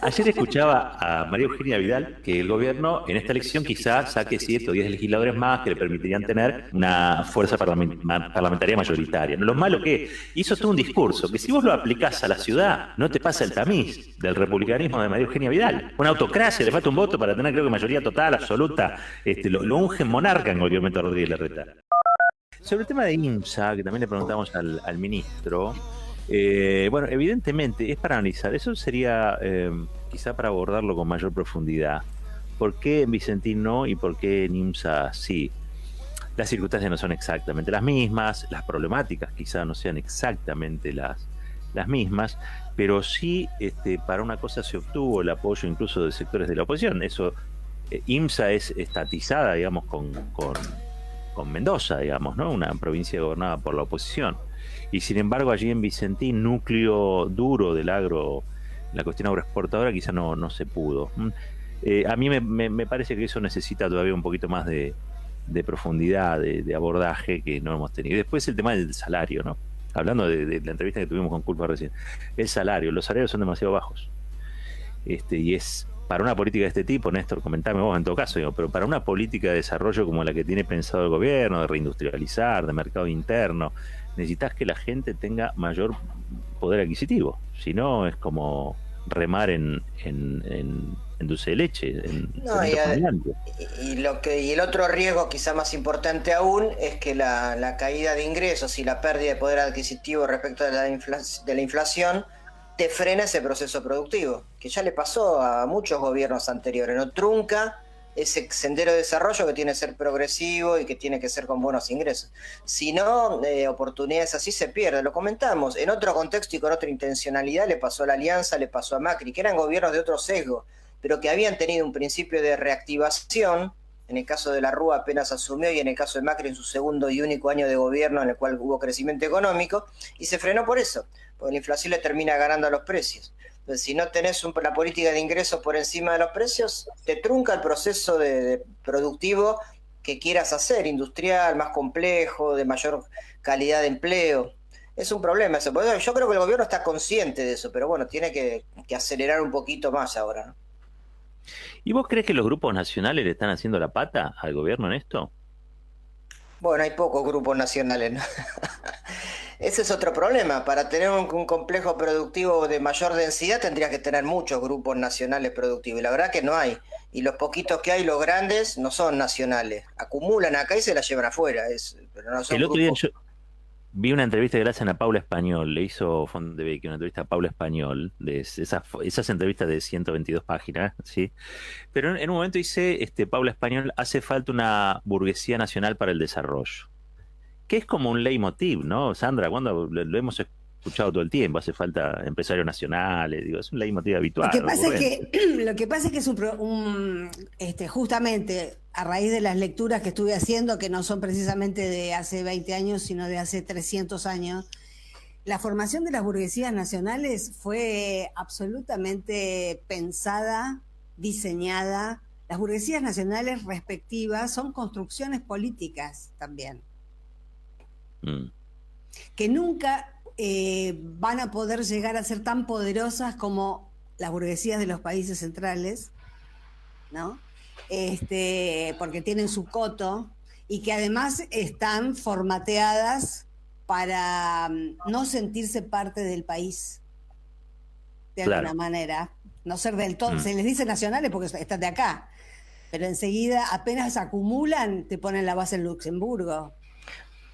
Ayer escuchaba a María Eugenia Vidal que el gobierno en esta elección quizás saque 7 o 10 legisladores más que le permitirían tener una fuerza parlamentaria mayoritaria. Lo malo que hizo todo un discurso que si vos lo aplicás a la ciudad no te pasa el tamiz del republicanismo de María Eugenia Vidal. Una autocracia, le falta un voto para tener creo que mayoría total, absoluta. Lo ungen monarca en cualquier momento a Rodríguez Larreta. Sobre el tema de IMSA, que también le preguntamos al ministro, bueno, evidentemente es para analizar. Eso sería quizá para abordarlo con mayor profundidad. ¿Por qué en Vicentín no y por qué en IMSA sí? Las circunstancias no son exactamente las mismas, las problemáticas quizá no sean exactamente las mismas, pero sí para una cosa se obtuvo el apoyo incluso de sectores de la oposición. Eso, IMSA es estatizada, digamos, con Mendoza, digamos, ¿no? Una provincia gobernada por la oposición. Y sin embargo, allí en Vicentín, núcleo duro del agro, la cuestión agroexportadora, quizá no se pudo. A mí me parece que eso necesita todavía un poquito más de profundidad, de abordaje que no hemos tenido. Y después el tema del salario, ¿no? Hablando de la entrevista que tuvimos con Culpa recién. El salario, los salarios son demasiado bajos. Y es para una política de este tipo, Néstor, comentame vos en todo caso, digo, pero para una política de desarrollo como la que tiene pensado el gobierno, de reindustrializar, de mercado interno, necesitas que la gente tenga mayor poder adquisitivo. Si no, es como remar en dulce de leche, en No, cemento con guante. y el otro riesgo, quizá más importante aún, es que la caída de ingresos y la pérdida de poder adquisitivo respecto de de la inflación te frena ese proceso productivo, que ya le pasó a muchos gobiernos anteriores, ¿no? Trunca ese sendero de desarrollo que tiene que ser progresivo y que tiene que ser con buenos ingresos. Si no, oportunidades así se pierden. Lo comentamos, en otro contexto y con otra intencionalidad le pasó a la Alianza, le pasó a Macri, que eran gobiernos de otro sesgo, pero que habían tenido un principio de reactivación. En el caso de la Rúa apenas asumió y en el caso de Macri en su segundo y único año de gobierno en el cual hubo crecimiento económico y se frenó por eso, porque la inflación le termina ganando a los precios. Entonces, si no tenés la política de ingresos por encima de los precios, te trunca el proceso de productivo que quieras hacer, industrial, más complejo, de mayor calidad de empleo. Es un problema eso. Yo creo que el gobierno está consciente de eso, pero bueno, tiene que acelerar un poquito más ahora, ¿no? ¿Y vos crees que los grupos nacionales le están haciendo la pata al gobierno en esto? Bueno, hay pocos grupos nacionales, ¿no? Ese es otro problema. Para tener un complejo productivo de mayor densidad tendrías que tener muchos grupos nacionales productivos. Y la verdad que no hay. Y los poquitos que hay, los grandes, no son nacionales. Acumulan acá y se la llevan afuera. Pero no son El otro día grupos. yo vi una entrevista que le hacen a Paula Español, le hizo Fontevecchio una entrevista a Paula Español, de esas entrevistas de 122 páginas, ¿sí? Pero en un momento dice, Paula Español, hace falta una burguesía nacional para el desarrollo, que es como un leitmotiv, ¿no? Sandra, cuando lo hemos escuchado todo el tiempo, hace falta empresarios nacionales, digo, es un leitmotiv Lo habitual, que pasa es recurrente. que, lo que pasa es que es justamente a raíz de las lecturas que estuve haciendo, que no son precisamente de hace 20 años, sino de hace 300 años, la formación de las burguesías nacionales fue absolutamente pensada, diseñada. Las burguesías nacionales respectivas son construcciones políticas también, Mm. que nunca van a poder llegar a ser tan poderosas como las burguesías de los países centrales, ¿no? Porque tienen su coto y que además están formateadas para no sentirse parte del país, de alguna Claro. manera, no ser del todo, Mm. se les dice nacionales porque están de acá, pero enseguida apenas acumulan, te ponen la base en Luxemburgo.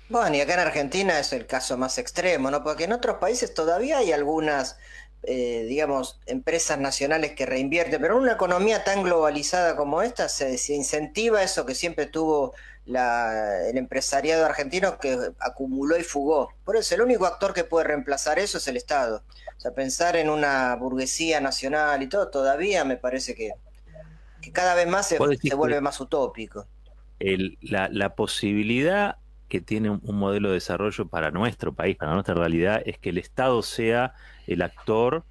Bueno, y acá en Argentina es el caso más extremo, ¿no? Porque en otros países todavía hay algunas, digamos, empresas nacionales que reinvierten, pero en una economía tan globalizada como esta se incentiva eso que siempre tuvo el empresariado argentino que acumuló y fugó. Por eso el único actor que puede reemplazar eso es el Estado. O sea, pensar en una burguesía nacional y todo, todavía me parece que cada vez más Vos se decís que vuelve más utópico. la posibilidad que tiene un modelo de desarrollo para nuestro país, para nuestra realidad, es que el Estado sea el actor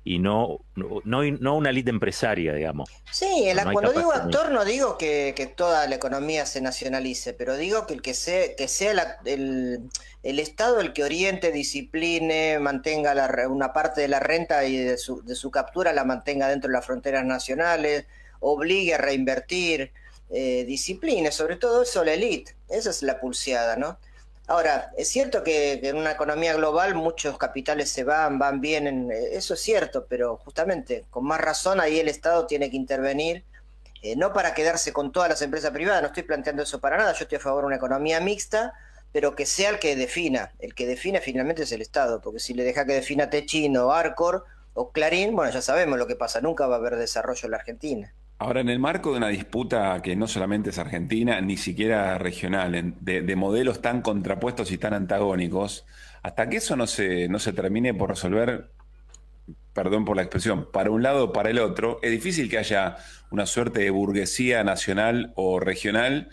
y no una élite empresaria, digamos. Sí, No hay cuando digo capacidad. actor no digo que toda la economía se nacionalice, pero digo que sea el Estado el que oriente, discipline, mantenga una parte de la renta y de su captura la mantenga dentro de las fronteras nacionales, obligue a reinvertir, discipline, sobre todo eso la élite, esa es la pulseada, ¿no? Ahora, es cierto que en una economía global muchos capitales van bien, eso es cierto, pero justamente con más razón ahí el Estado tiene que intervenir, no para quedarse con todas las empresas privadas, no estoy planteando eso para nada, yo estoy a favor de una economía mixta, pero que sea el que define finalmente es el Estado, porque si le deja que defina Techin o Arcor o Clarín, bueno, ya sabemos lo que pasa, nunca va a haber desarrollo en la Argentina. Ahora, en el marco de una disputa que no solamente es argentina, ni siquiera regional, de modelos tan contrapuestos y tan antagónicos, hasta que eso no se termine por resolver, perdón por la expresión, para un lado o para el otro, es difícil que haya una suerte de burguesía nacional o regional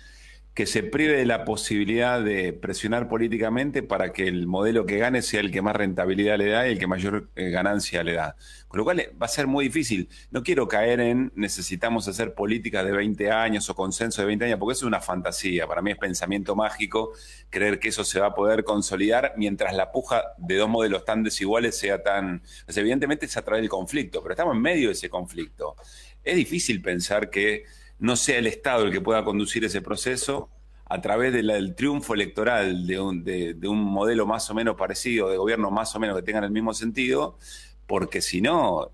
que se prive de la posibilidad de presionar políticamente para que el modelo que gane sea el que más rentabilidad le da y el que mayor ganancia le da. Con lo cual va a ser muy difícil. No quiero caer en necesitamos hacer políticas de 20 años o consenso de 20 años, porque eso es una fantasía. Para mí es pensamiento mágico creer que eso se va a poder consolidar mientras la puja de dos modelos tan desiguales sea tan... Pues evidentemente es a través del conflicto, pero estamos en medio de ese conflicto. Es difícil pensar que no sea el Estado el que pueda conducir ese proceso a través del triunfo electoral de un modelo más o menos parecido, de gobierno más o menos que tengan el mismo sentido, porque si no,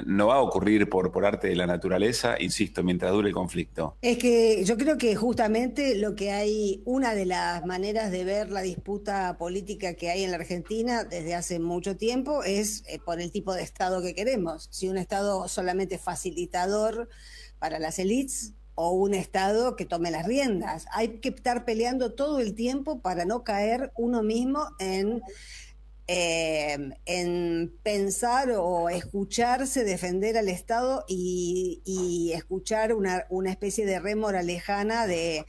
no va a ocurrir por arte de la naturaleza, insisto, mientras dure el conflicto. Es que yo creo que justamente lo que hay, una de las maneras de ver la disputa política que hay en la Argentina desde hace mucho tiempo es por el tipo de Estado que queremos. Si un Estado solamente facilitador para las élites o un Estado que tome las riendas. Hay que estar peleando todo el tiempo para no caer uno mismo en pensar o escucharse defender al Estado y escuchar una especie de rémora lejana de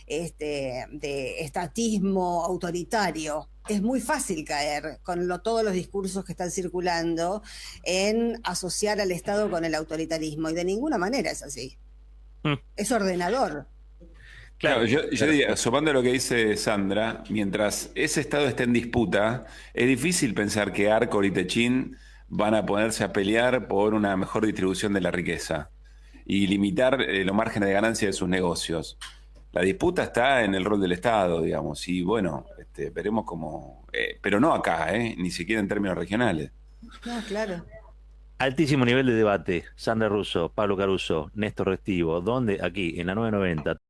estatismo autoritario. Es muy fácil caer con todos los discursos que están circulando en asociar al Estado con el autoritarismo, y de ninguna manera es así. Es ordenador. Claro, yo diría, sumando lo que dice Sandra, mientras ese Estado esté en disputa, es difícil pensar que Arcor y Techin van a ponerse a pelear por una mejor distribución de la riqueza y limitar los márgenes de ganancia de sus negocios. La disputa está en el rol del Estado, digamos, y bueno, veremos cómo... pero no acá, ni siquiera en términos regionales. No, claro. Altísimo nivel de debate. Sandra Russo, Pablo Caruso, Néstor Restivo. ¿Dónde? Aquí, en la 990.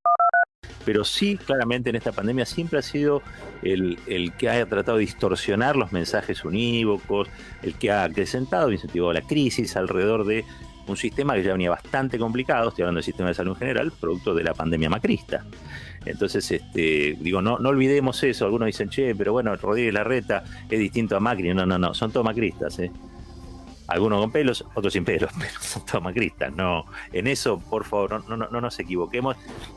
Pero sí, claramente en esta pandemia siempre ha sido el que ha tratado de distorsionar los mensajes unívocos, el que ha acrecentado e incentivado la crisis alrededor de un sistema que ya venía bastante complicado. Estoy hablando del sistema de salud en general, producto de la pandemia macrista. Entonces, digo, no olvidemos eso. Algunos dicen, che, pero bueno, Rodríguez Larreta es distinto a Macri. No, son todos macristas, Algunos con pelos, otros sin pelos, pero son todos macristas. No, en eso, por favor, no nos equivoquemos.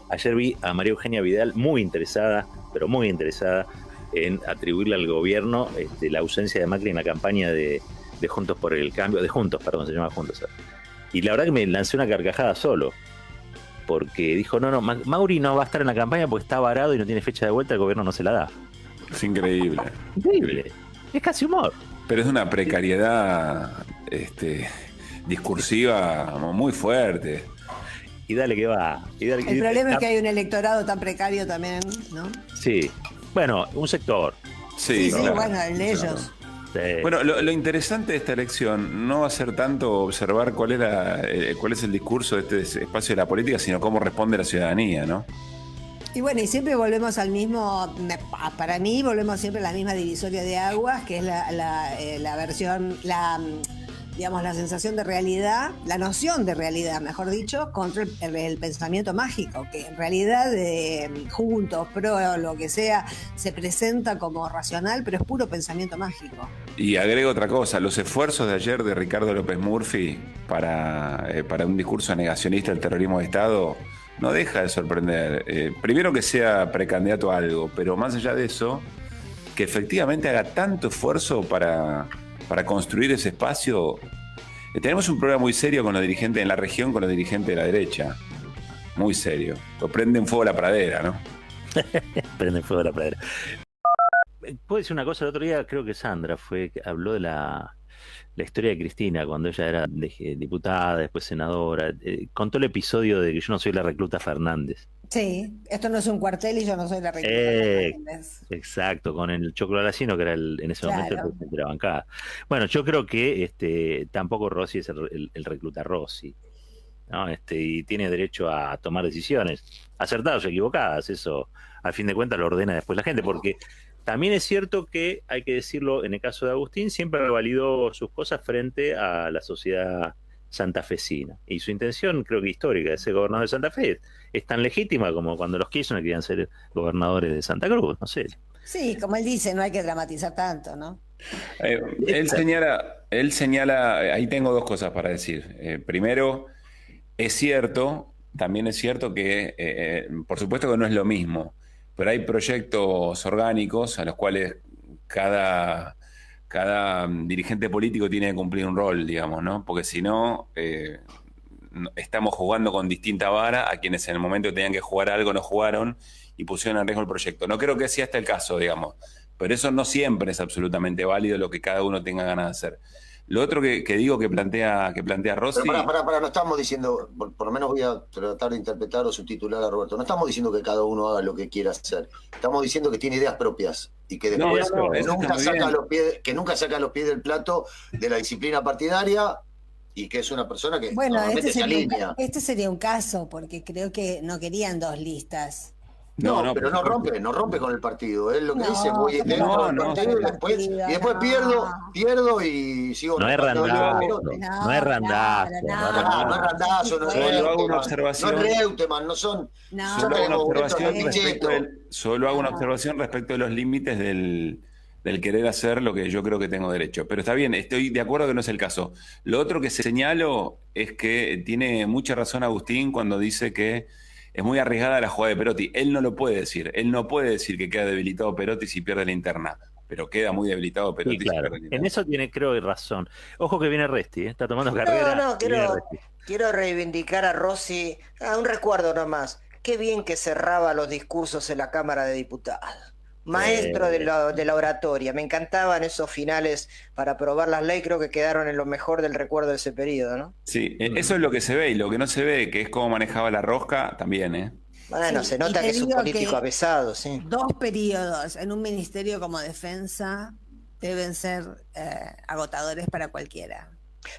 Ayer vi a María Eugenia Vidal muy interesada, pero muy interesada en atribuirle al gobierno la ausencia de Macri en la campaña de Juntos por el Cambio, de Juntos, perdón, se llama Juntos. Y la verdad que me lancé una carcajada solo, porque dijo, no, Mauri no va a estar en la campaña porque está varado y no tiene fecha de vuelta, el gobierno no se la da. Es increíble. Increíble. Es casi humor. Pero es una precariedad discursiva muy fuerte. Y dale que va. El problema es que hay un electorado tan precario también, ¿no? Sí. Bueno, un sector. Sí, claro. Bueno, el de ellos. Sí. Bueno, lo interesante de esta elección no va a ser tanto observar cuál es el discurso de este espacio de la política, sino cómo responde la ciudadanía, ¿no? Y bueno, y siempre volvemos al mismo, para mí volvemos siempre a la misma divisoria de aguas, que es la versión, digamos, la sensación de realidad, la noción de realidad, mejor dicho, contra el pensamiento mágico, que en realidad Juntos, Pro, lo que sea, se presenta como racional, pero es puro pensamiento mágico. Y agrego otra cosa, los esfuerzos de ayer de Ricardo López Murphy para un discurso negacionista del terrorismo de Estado no deja de sorprender. Primero que sea precandidato a algo, pero más allá de eso, que efectivamente haga tanto esfuerzo para para construir ese espacio. Tenemos un problema muy serio con los dirigentes en la región, con los dirigentes de la derecha. Muy serio. Lo prenden fuego la pradera, ¿no? Prenden fuego la pradera. Puedo decir una cosa, el otro día creo que Sandra fue que habló de la historia de Cristina, cuando ella era diputada, después senadora. Contó el episodio de que yo no soy la recluta Fernández. Sí, esto no es un cuartel y yo no soy la recluta Fernández. Exacto, con el Choclo Alacino, que era en ese momento el presidente de la bancada. Bueno, yo creo que tampoco Rossi es el recluta Rossi, ¿no? Y tiene derecho a tomar decisiones, acertadas o equivocadas. Eso, al fin de cuentas, lo ordena después la gente, porque también es cierto que, hay que decirlo, en el caso de Agustín, siempre validó sus cosas frente a la sociedad santafesina. Y su intención, creo que histórica, de ser gobernador de Santa Fe es tan legítima como cuando los Kirchner querían ser gobernadores de Santa Cruz, no sé. Sí, como él dice, no hay que dramatizar tanto, ¿no? Él señala, ahí tengo dos cosas para decir. Primero, es cierto, también es cierto que, por supuesto que no es lo mismo, pero hay proyectos orgánicos a los cuales cada dirigente político tiene que cumplir un rol, digamos, ¿no? Porque si no, estamos jugando con distinta vara a quienes en el momento que tenían que jugar algo no jugaron y pusieron en riesgo el proyecto. No creo que sea este el caso, digamos, pero eso no siempre es absolutamente válido lo que cada uno tenga ganas de hacer. Lo otro que digo que plantea Rossi... Pero no estamos diciendo, por lo menos voy a tratar de interpretar o subtitular a Roberto, no estamos diciendo que cada uno haga lo que quiera hacer, estamos diciendo que tiene ideas propias y que después nunca saca los pies del plato de la disciplina partidaria y que es una persona que normalmente se alinea. Este sería un caso, porque creo que no querían dos listas. No, pero no rompe con el partido. Él lo que dice, voy dentro del partido y después pierdo y sigo. No es randazo. No es randazo. No es randazo. Solo hago una observación. No es Reutemann, no son. Solo hago una observación respecto de los límites del querer hacer lo que yo creo que tengo derecho. Pero está bien, estoy de acuerdo que no es el caso. Lo otro que señalo es que tiene mucha razón Agustín cuando dice que es muy arriesgada la jugada de Perotti. Él no lo puede decir. Él no puede decir que queda debilitado Perotti si pierde la interna. Pero queda muy debilitado Perotti. Sí, claro. Si pierde la interna. En eso tiene, creo, razón. Ojo que viene Resti, está tomando carrera. Quiero reivindicar a Rossi. Un recuerdo nomás. Qué bien que cerraba los discursos en la Cámara de Diputados. Maestro de la oratoria. Me encantaban esos finales para aprobar las leyes. Creo que quedaron en lo mejor del recuerdo de ese periodo, ¿no? Sí, eso es lo que se ve. Y lo que no se ve, que es cómo manejaba la rosca, también, ¿eh? Bueno, sí, se nota que es un político avesado, sí. 2 periodos en un ministerio como defensa deben ser agotadores para cualquiera.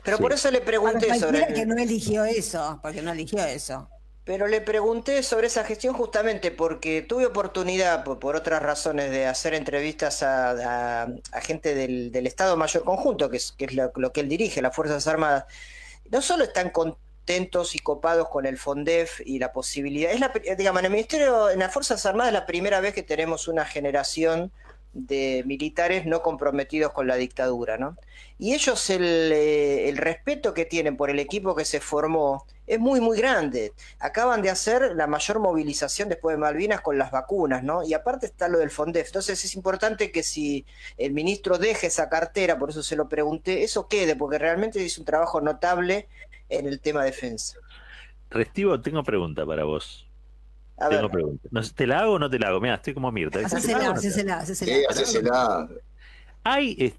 Pero por eso le pregunté sobre... que no eligió eso, porque no eligió eso. Pero le pregunté sobre esa gestión justamente porque tuve oportunidad, por otras razones, de hacer entrevistas a gente del Estado Mayor Conjunto, que es lo que él dirige, las Fuerzas Armadas. No solo están contentos y copados con el FONDEF y la posibilidad, digamos, en el Ministerio, en las Fuerzas Armadas, es la primera vez que tenemos una generación de militares no comprometidos con la dictadura, ¿no? Y ellos el respeto que tienen por el equipo que se formó es muy, muy grande. Acaban de hacer la mayor movilización después de Malvinas con las vacunas, ¿no? Y aparte está lo del FONDEF. Entonces es importante que si el ministro deje esa cartera, por eso se lo pregunté, eso quede, porque realmente hizo un trabajo notable en el tema defensa. Restivo, tengo pregunta para vos. Tengo pregunta. ¿Te la hago o no te la hago? Mira, estoy como Mirta. Hacésela. ¿Hay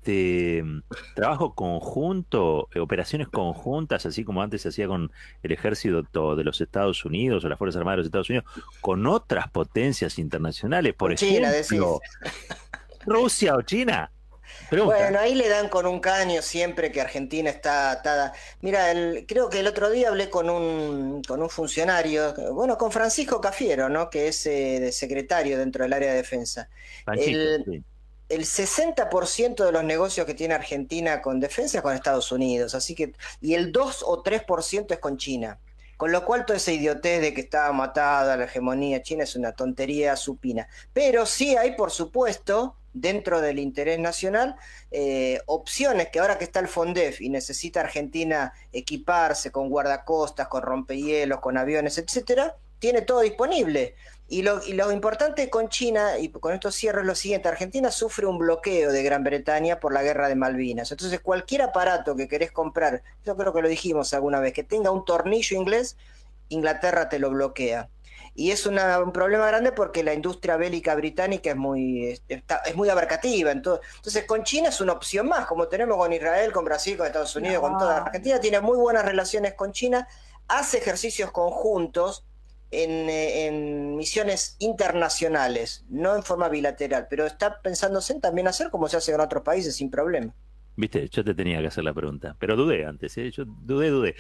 trabajo conjunto, operaciones conjuntas, así como antes se hacía con el ejército de los Estados Unidos o las Fuerzas Armadas de los Estados Unidos, con otras potencias internacionales? Por ejemplo, Rusia o China. Pregunta. Bueno, ahí le dan con un caño siempre que Argentina está atada. Mira, creo que el otro día hablé con un funcionario, bueno, con Francisco Cafiero, ¿no? Que es de secretario dentro del área de defensa. El 60% de los negocios que tiene Argentina con defensa es con Estados Unidos, así que, y el 2 o 3% es con China. Con lo cual toda esa idiotez de que estaba matada la hegemonía china es una tontería supina. Pero sí hay, por supuesto, dentro del interés nacional, opciones que ahora que está el FONDEF y necesita Argentina equiparse con guardacostas, con rompehielos, con aviones, etcétera, tiene todo disponible. Y lo importante con China, y con esto cierro, es lo siguiente: Argentina sufre un bloqueo de Gran Bretaña por la guerra de Malvinas. Entonces cualquier aparato que querés comprar, yo creo que lo dijimos alguna vez, que tenga un tornillo inglés, Inglaterra te lo bloquea. Y es un problema grande porque la industria bélica británica es muy abarcativa. Entonces con China es una opción más, como tenemos con Israel, con Brasil, con Estados Unidos, con toda. Argentina tiene muy buenas relaciones con China, hace ejercicios conjuntos en misiones internacionales, no en forma bilateral, pero está pensándose en también hacer como se hace en otros países sin problema. Viste, yo te tenía que hacer la pregunta, pero dudé antes, ¿eh? Yo dudé.